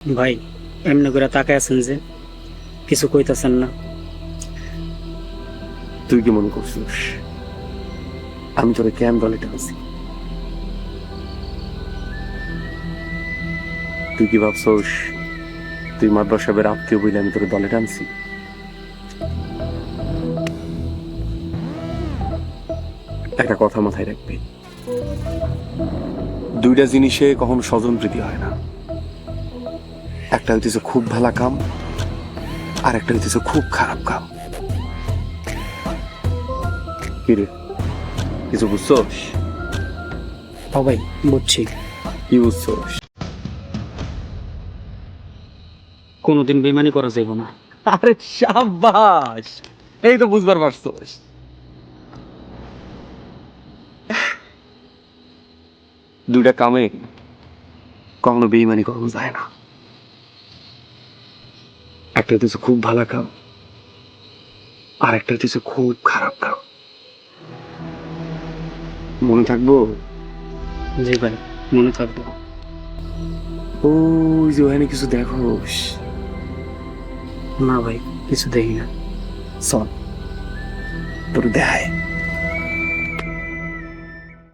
ভাই এমনি করে তাকায় আছেন যে কিছু কইতাছেন না। তুই কি মনে করছিস আমি তোরে কেন দলে টানছি? তুই কি ভাবছস তুই মাদ্রাস সাহেবের আত্মীয় বলে আমি তোরে দলে টানছি? একটা কথা মাথায় রাখবি, দুইটা জিনিসে কখনো স্বজন প্রীতি হয় না। একটা হইতেছে খুব ভালো কাম, আর একটা হইতেছে খুব খারাপ কাম। কিরে, কিছু বুঝছস? ও ভাই বুঝছি, কি বুঝছস? কোনোদিন বেমানি করা যাইব না। আরে সাবাস, এই তো বুঝবার পারছস। দুইটা কামে কখনো বেইমানি কখনো যায় না। একটা হইতেছে খুব ভালো কাম, আর একটা হইতেছে খুব খারাপ কাম। মনে থাকবো? জি ভাই, মনে থাকবো। ওই যে ওখানে কিছু দেখোস? না ভাই, কিছু দেখি না। চল তোর দেখায়।